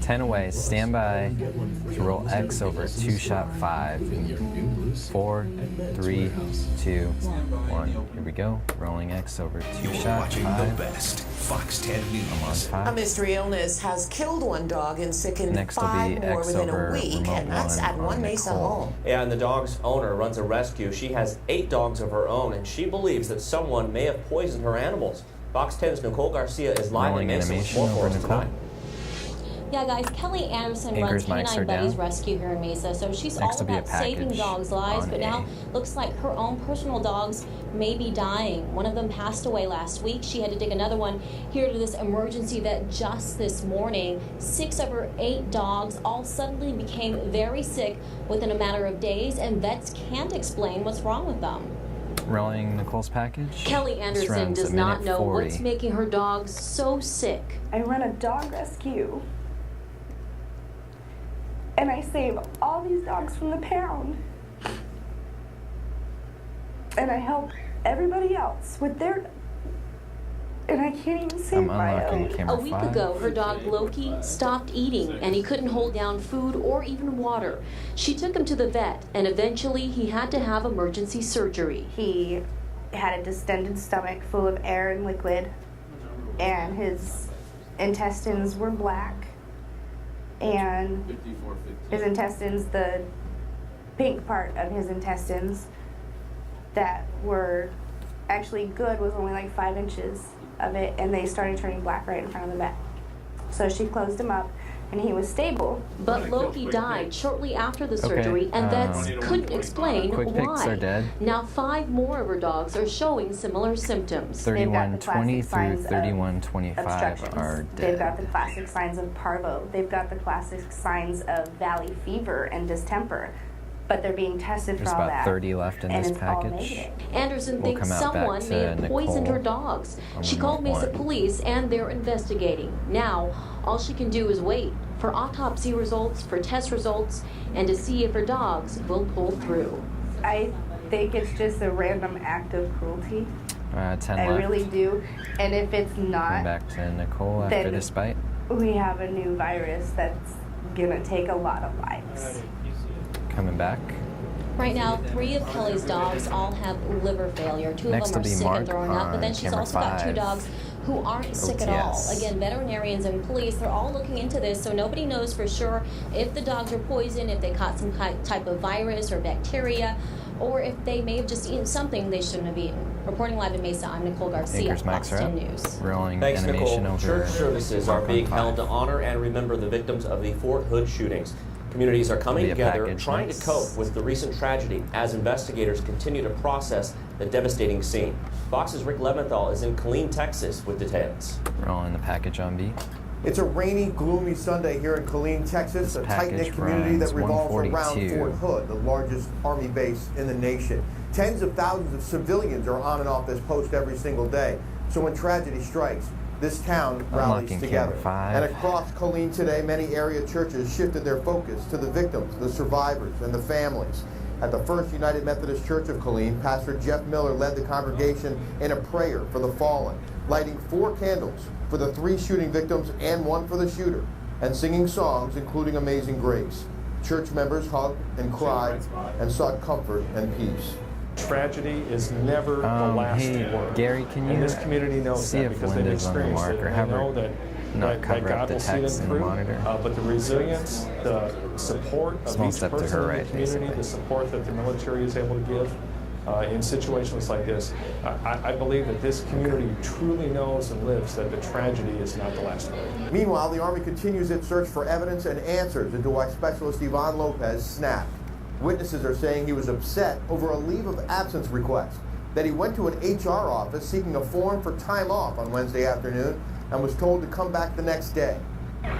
10 away. Stand by to roll X over 2-shot 5. 4, 3, 2, 1. Here we go. Rolling X over 2-shot watching 5. the best Fox 10 I'm on News. 5. A mystery illness has killed one dog and sickened Next will 5 be more X within a over week, remote and that's 1 at One on Mesa Nicole. home. Yeah, and the dog's owner runs a rescue. She has 8 dogs of her own, and she believes that someone may have poisoned her animals. Fox 10's Nicole Garcia is live Rolling in Mesa with animation more for over us Nicole. tonight. Yeah, guys, Kelly Anderson Anchor's runs mics Canine are Buddies down. Rescue here in Mesa, so she's Next all will be a about saving package dogs' lives, on but now A. looks like her own personal dogs may be dying. One of them passed away last week. She had to take another one here to this emergency that just this morning, 6 of her 8 dogs all suddenly became very sick within a matter of days, and vets can't explain what's wrong with them. Rolling Nicole's package. Kelly This Anderson runs does a not minute know 40. what's making her dogs so sick. I run a dog rescue. And I save all these dogs from the pound. And I help everybody else with their... And I can't even save I'm my unlocking own. camera A week 5. ago, her dog Loki stopped eating and he couldn't hold down food or even water. She took him to the vet and eventually he had to have emergency surgery. He had a distended stomach full of air and liquid, and his intestines were black. And his intestines, the pink part of his intestines that were actually good was only like 5 inches of it, and they started turning black right in front of the vet. So she closed him up, and he was stable. But Loki died shortly after the surgery and vets couldn't explain Quick picks why. are dead. Now 5 more of her dogs are showing similar symptoms. They've got the 3120 classic through signs of 3125 obstructions. are They've got dead. the classic signs of parvo. They've got the classic signs of valley fever and distemper. But they're being tested There's for all about that. 30 left in and this it's all package. negative. Anderson We'll thinks come out someone back may to have poisoned Nicole her dogs. on She remote called Mesa 1. police and they're investigating. Now, all she can do is wait for autopsy results, for test results, and to see if her dogs will pull through. I think it's just a random act of cruelty. 10 I left. really do. And if it's Coming not, back to Nicole after then- this bite. we have a new virus that's gonna take a lot of lives. Coming back. Right now, 3 of Kelly's dogs all have liver failure. 2 Next of them will are be sick Mark and throwing up, but then on she's camera also got 2 5. dogs who aren't sick at all. OTS. Again, veterinarians and police, they're all looking into this, so nobody knows for sure if the dogs are poisoned, if they caught some type of virus or bacteria, or if they may have just eaten something they shouldn't have eaten. Reporting live in Mesa, I'm Nicole Garcia, Anchor's Fox mics are 10 up. News. Rolling Thanks, animation Nicole. over Church services are Mark on being held to 5. honor and remember the victims of the Fort Hood shootings. Communities are coming Be a together package trying next. to cope with the recent tragedy as investigators continue to process the devastating scene. Fox's Rick Leventhal is in Killeen, Texas with details. Rolling the package on B. It's a rainy, gloomy Sunday here in Killeen, Texas, a tight-knit package community that runs revolves around 142. Fort Hood, the largest Army base in the nation. Tens of thousands of civilians are on and off this post every single day. So when tragedy strikes, this town rallies Unlocking together. camera 5. And across Killeen today, many area churches shifted their focus to the victims, the survivors, and the families. At the First United Methodist Church of Killeen, Pastor Jeff Miller led the congregation in a prayer for the fallen, lighting 4 candles for the 3 shooting victims and 1 for the shooter, and singing songs including Amazing Grace. Church members hugged and cried and sought comfort and peace. Tragedy is never the last hey, word. Gary, can you and this community knows see that if because they've Linda's on the experienced mark it. or And have they her know that, not that cover up God the will see them text in the through. monitor? But the resilience, the support of Small each step to person her in right, the community, basically. the support that the military is able to give in situations like this, I believe that this community truly knows and lives that the tragedy is not the last word. Meanwhile, the Army continues its search for evidence and answers into why Specialist Yvonne Lopez snapped. Witnesses are saying he was upset over a leave of absence request, that he went to an HR office seeking a form for time off on Wednesday afternoon and was told to come back the next day.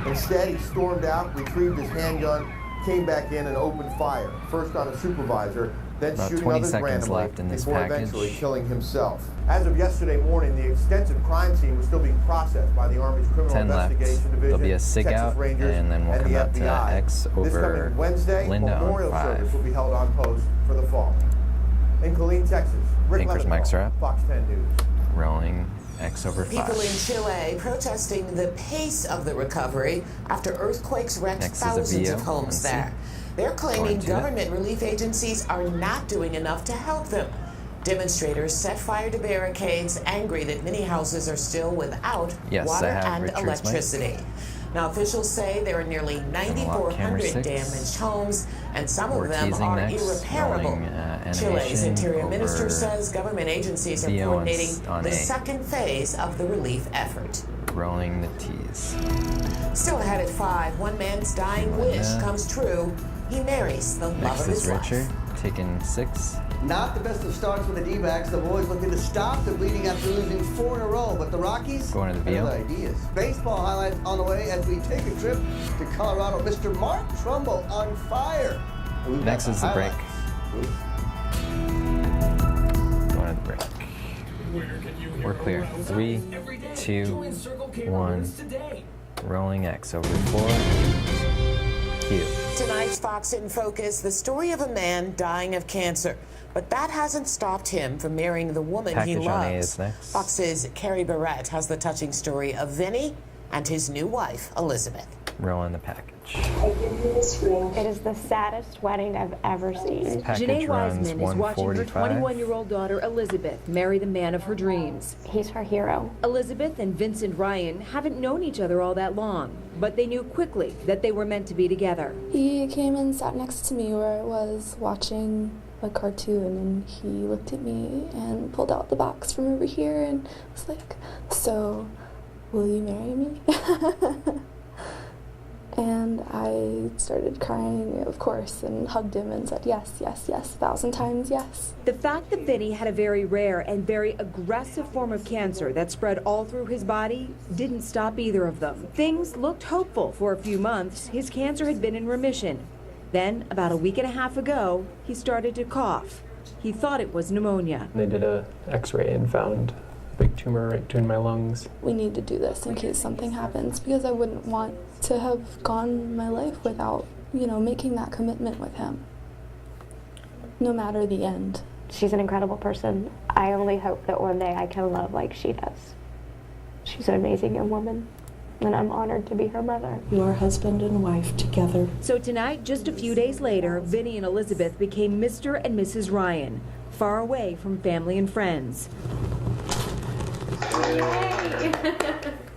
Instead, he stormed out, retrieved his handgun, came back in and opened fire, first on a supervisor, then About shooting 20 others seconds randomly left in this before package. eventually killing himself. As of yesterday morning, the extensive crime scene was still being processed by the Army's Criminal 10 left. Investigation Division, There'll be a SIG Texas out, Rangers, and then we'll and come the out to FBI. X This over coming Wednesday, Linda on memorial 5. service will be held on post for the fall. In Killeen, Texas, Rick Anchor's Leventhal, mics are up. Fox 10 News. Rolling X over 5. People in Chile protesting the pace of the recovery after earthquakes wrecked Next is a thousands VO of homes on C. there. They're claiming Going to it. government relief agencies are not doing enough to help them. Demonstrators set fire to barricades, angry that many houses are still without Yes, I water have and Richard's electricity. Now, officials say there are nearly Unlock camera 9,400 6. damaged homes, and some We're of them teasing are next, irreparable. rolling, Chile's animation Interior Minister over says government agencies are VO coordinating on the A. second phase of the relief effort. Rolling the T's. Still ahead at 5, one man's dying wish that. comes true. He marries the love Next of is his Richard, life. taking 6. Not the best of starts for the D-backs. The boys looking to stop the bleeding after losing 4 in a row. But the Rockies Going to the have VO. ideas. Baseball highlights on the way as we take a trip to Colorado. Mr. Mark Trumbo on fire. And we've got Next is the break. highlights. Going to the break. We're clear. 3, 2, 1. Rolling X over 4. Q. Tonight's Fox in Focus, the story of a man dying of cancer. But that hasn't stopped him from marrying the woman he Package on A loves. is next. Fox's Carrie Barrett has the touching story of Vinny and his new wife, Elizabeth. Rolling the package. It is the saddest wedding I've ever seen. Package Janae runs Wiseman is watching her 145. 21-year-old daughter Elizabeth marry the man of her dreams. He's her hero. Elizabeth and Vincent Ryan haven't known each other all that long, but they knew quickly that they were meant to be together. He came and sat next to me where I was watching a cartoon, and he looked at me and pulled out the box from over here and was like, "So, will you marry me?" And I started crying, of course, and hugged him and said, yes, yes, yes, 1,000 times yes. The fact that Vinny had a very rare and very aggressive form of cancer that spread all through his body didn't stop either of them. Things looked hopeful for a few months. His cancer had been in remission. Then, about a week and a half ago, he started to cough. He thought it was pneumonia. They did a x-ray and found a big tumor right between my lungs. We need to do this in case something happens, because I wouldn't want to have gone my life without, making that commitment with him, no matter the end. She's an incredible person. I only hope that one day I can love like she does. She's an amazing young woman, and I'm honored to be her mother. You are husband and wife together. So tonight, just a few days later, Vinny and Elizabeth became Mr. and Mrs. Ryan, far away from family and friends.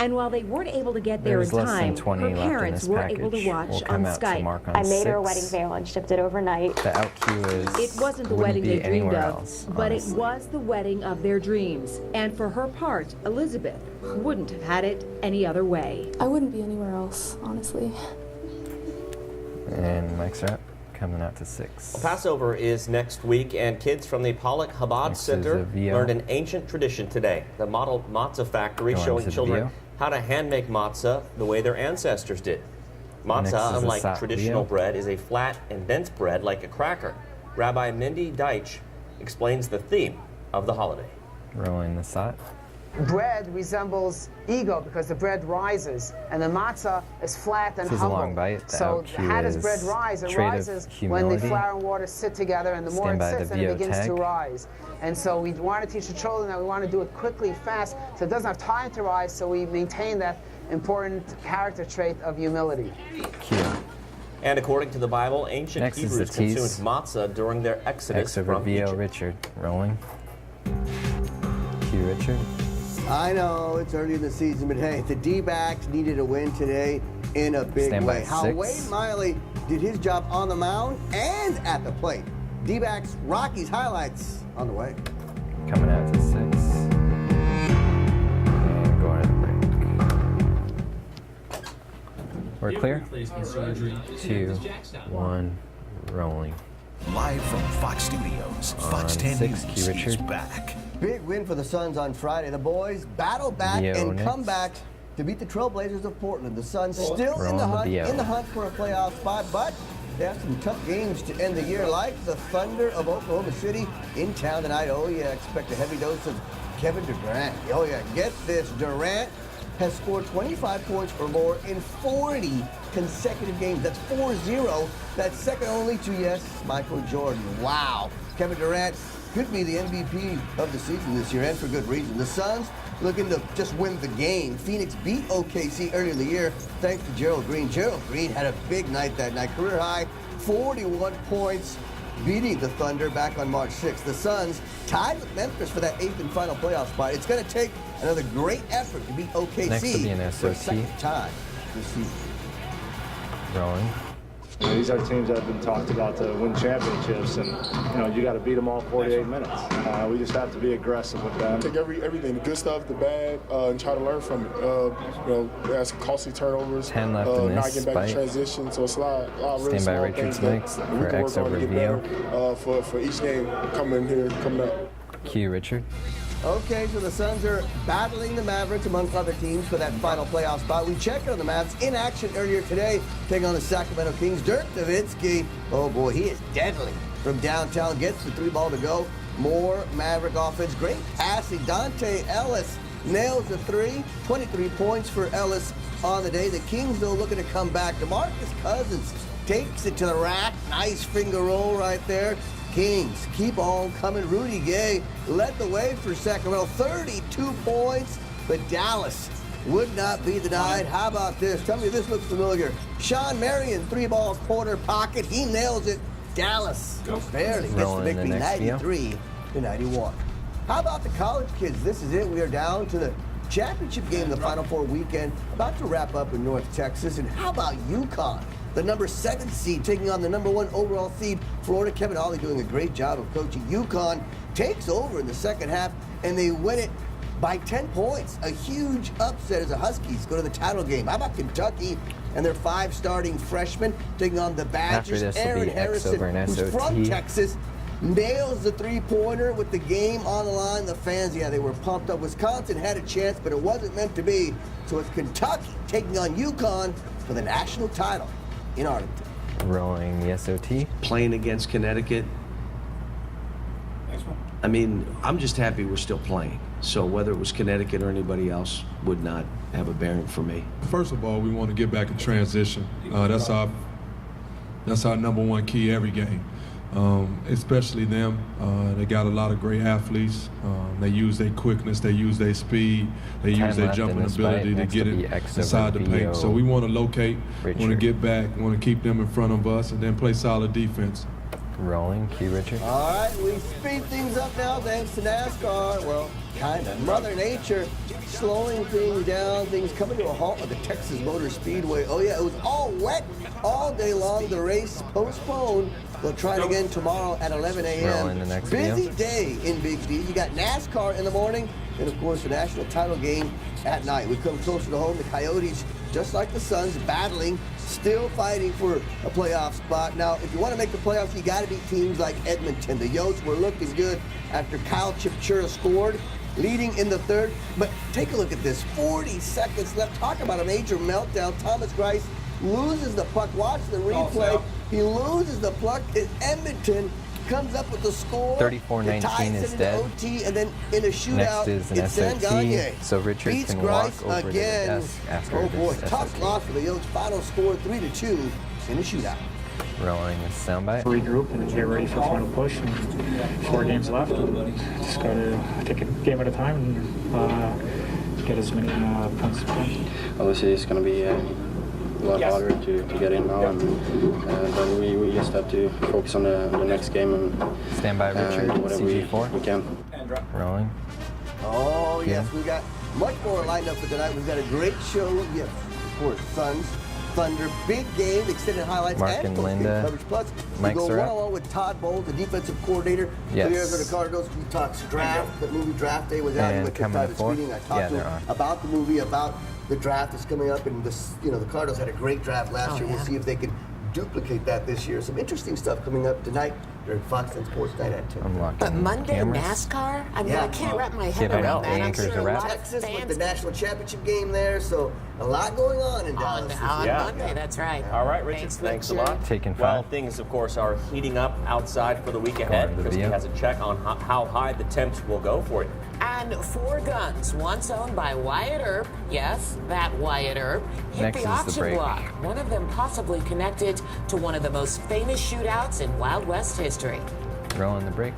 And while they weren't able to get there in There's less time, than 20 her left in parents this were package. able to watch We'll on come out to Skype. mark on I made her a 6. wedding veil and shipped it overnight. The out cue is It wasn't the wouldn't wedding be they dreamed anywhere of, else, but honestly. it was the wedding of their dreams. And for her part, Elizabeth wouldn't have had it any other way. I wouldn't be anywhere else, honestly. And Mike's Rap coming out to 6. Passover is next week, and kids from the Pollock Chabad Next is Center a VO. learned an ancient tradition today. The model matzah factory Going showing to the children VO. how to hand make matzah the way their ancestors did. Next is Matzah, a unlike sat traditional VO. bread, is a flat and dense bread like a cracker. Rabbi Mindy Deitch explains the theme of the holiday. Rolling the SOT. Bread resembles ego because the bread rises, and the matzah is flat and This is a humble. long bite. The So out cue how does is bread rise? It trait of rises when the humility. flour and water sit together, and the more Stand it by the sits, then it VO begins to tag. rise. And so we want to teach the children that we want to do it quickly, fast, so it doesn't have time to rise, so we maintain that important character trait of humility. Q. And according to the Bible, ancient Next is the Hebrews T's. consumed matzah during their exodus X over from VO Egypt. Richard. Rolling. Q Richard. I know it's early in the season, but hey, the D-backs needed a win today in a big Stand by way. How 6. Wade Miley did his job on the mound and at the plate. D-backs Rockies highlights on the way. Coming out to 6. And going to the break. We're clear. 2, 1, rolling. Live from Fox Studios, Fox On 10 6, News Q is Richard. back. Big win for the Suns on Friday. The boys battle back VO and next. come back to beat the Trailblazers of Portland. The Suns still Rolling in the the hunt for a playoff spot, but they have some tough games to end the year, like the Thunder of Oklahoma City in town tonight. Oh yeah, expect a heavy dose of Kevin Durant. Oh yeah, get this, Durant has scored 25 points or more in 40 consecutive games. That's 4-0. That's second only to, yes, Michael Jordan. Wow. Kevin Durant could be the MVP of the season this year, and for good reason. The Suns looking to just win the game. Phoenix beat OKC earlier in the year thanks to Gerald Green. Gerald Green had a big night that night. Career high, 41 points, beating the Thunder back on March 6th. The Suns tied with Memphis for that 8th and final playoff spot. It's going to take another great effort to beat OKC Next to be an for a SOT. second time this season. Rolling. These are teams that have been talked about to win championships, and you got to beat them all 48 minutes. We just have to be aggressive with them. Take everything, the good stuff, the bad, and try to learn from it. There's costly turnovers, 10 left in not this getting back to fight. transition, so it's a lot of really Stand by small Richards things that next we for can X work on over to get VO. better for each game coming up. Q Richard. Okay, so the Suns are battling the Mavericks among other teams for that final playoff spot. We checked on the Mavs in action earlier today, taking on the Sacramento Kings. Dirk Nowitzki, oh boy, he is deadly. From downtown, gets the 3 ball to go. More Maverick offense. Great passing. Dante Ellis nails the 3. 23 points for Ellis on the day. The Kings, though, looking to come back. DeMarcus Cousins takes it to the rack. Nice finger roll right there. Kings keep on coming. Rudy Gay led the way for Sacramento. 32 points, but Dallas would not be denied. How about this? Tell me if this looks familiar. Sean Marion, 3 balls, corner pocket. He nails it. Dallas barely gets the Rolling the victory, next 93-91. How about the college kids? This is it. We are down to the championship game, the Final Four weekend, about to wrap up in North Texas. And how about UConn? The number 7 seed taking on the number 1 overall seed, Florida. Kevin Ollie doing a great job of coaching. UConn takes over in the second half, and they win it by 10 points. A huge upset as the Huskies go to the title game. How about Kentucky and their 5 starting freshmen taking on the Badgers? After this will Aaron be X Harrison, over an who's SOT. from Texas, nails the 3-pointer with the game on the line. The fans, yeah, they were pumped up. Wisconsin had a chance, but it wasn't meant to be. So it's Kentucky taking on UConn for the national title in Arlington. Rolling the SOT. Playing against Connecticut. I mean, I'm just happy we're still playing. So whether it was Connecticut or anybody else would not have a bearing for me. First of all, we want to get back in transition. That's our number 1 key every game. Especially them. They got a lot of great athletes. They use their quickness, they use their speed, they use their jumping ability to get it inside the paint. So we want to locate, want to get back, want to keep them in front of us, and then play solid defense. Rolling, Q Richard. All right, we speed things up now thanks to NASCAR. Well, kind of. Mother Nature slowing things down, things coming to a halt at the Texas Motor Speedway. Oh, yeah, it was all wet all day long. The race postponed. They'll try it again tomorrow at 11 Rolling the a.m. next Busy video. day in Big D. You got NASCAR in the morning, and, of course, the national title game at night. We come closer to home. The Coyotes, just like the Suns, battling, still fighting for a playoff spot. Now, if you want to make the playoffs, you got to beat teams like Edmonton. The Yotes were looking good after Kyle Chipchura scored, leading in the third. But take a look at this. 40 seconds left. Talk about a major meltdown. Thomas Grice loses the puck. Watch the replay. He loses the puck. Edmonton comes up with the score. 34-19 is dead. OT, and then in a shootout, Next is an it's San Gagne. SOT, so Richard beats can Grice walk over again. to the desk after Oh boy, this tough SOT. loss for the Yotes. Final score 3-2 in a shootout. Rolling a soundbite. Regroup and get ready for the final push. And 4 games left. Just got to take a game at a time and get as many points as we can. Obviously, it's going to be a lot harder to get in now, but we just have to focus on the next game and Stand by, Richard. whatever CG4. we can. Rolling. Oh, yes, we got much more lined up for tonight. We've got a great show. Yes, of course, Suns, Thunder, big game, extended highlights, Mark and and post-game Linda. coverage. Plus, we Mike's go are up. one-on-one with Todd Bowles, the defensive coordinator Yes. for the Arizona Cardinals. We talked draft. The movie Draft Day was out. He And went to coming private to 4. screening. I Yeah, talked to they're him on. about the movie, about the draft that's coming up, and this, the Cardinals had a great draft last year. We'll see if they can duplicate that this year. Some interesting stuff coming up tonight during Fox 10 Sports Night at 10. I'm locked But in. Monday Cameras. NASCAR? I mean, I can't wrap my head Give it around out. that. The I'm anchors sure are a wrapped. lot of Texas with fans the national championship game there, so a lot going on in Dallas. on Yeah. Monday, that's right. All right, Richard, thanks a lot. Taking Well, 5. things, of course, are heating up outside for the week ahead. Going to the Christy video. has a check on how high the temps will go for you. And 4 guns, once owned by Wyatt Earp, yes, that Wyatt Earp, hit Next the is the auction break. block. One of them possibly connected to one of the most famous shootouts in Wild West history. Rolling the break.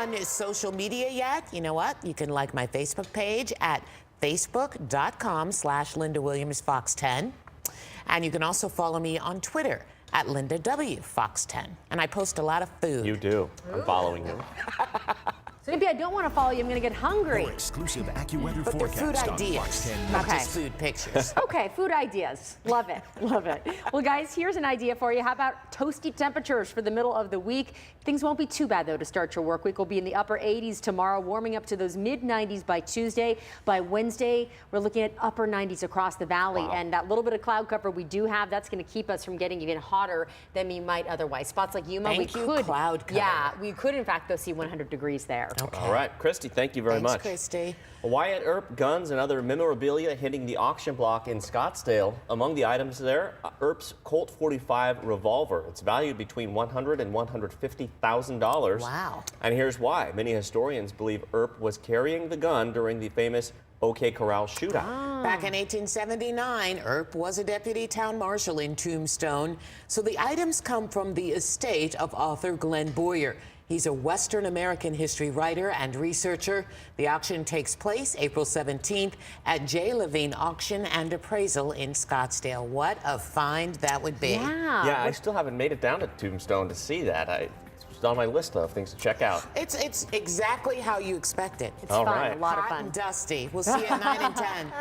on social media yet, you know what? You can like my Facebook page at facebook.com/LindaWilliamsFox10. And you can also follow me on Twitter at Linda W. Fox10. And I post a lot of food. You do. I'm following you. So maybe I don't want to follow you. I'm going to get hungry. Your exclusive AccuWeather But they're food forecast on ideas, Fox 10. not Okay. just food pictures. Okay, food ideas. Love it. Love it. Well, guys, here's an idea for you. How about toasty temperatures for the middle of the week? Things won't be too bad, though, to start your work week. We'll be in the upper 80s tomorrow, warming up to those mid-90s by Tuesday. By Wednesday, we're looking at upper 90s across the valley. Wow. And that little bit of cloud cover we do have, that's going to keep us from getting even hotter than we might otherwise. Spots like Yuma, Thank you, could, cloud cover. yeah, we could, in fact, go see 100 degrees there. Okay. All right, Christy, thank you very Thanks, much. Christy. Wyatt Earp guns and other memorabilia hitting the auction block in Scottsdale. Among the items there, Earp's Colt 45 revolver. It's valued between $100,000 and $150,000. Wow. And here's why. Many historians believe Earp was carrying the gun during the famous OK Corral shootout. Back in 1879, Earp was a deputy town marshal in Tombstone. So the items come from the estate of author Glenn Boyer. He's a Western American history writer and researcher. The auction takes place April 17th at J. Levine Auction and Appraisal in Scottsdale. What a find that would be. Yeah, I still haven't made it down to Tombstone to see that. It's on my list of things to check out. It's exactly how you expect it. It's All fun, right. a lot of Hot fun. and dusty. We'll see you at 9 and 10.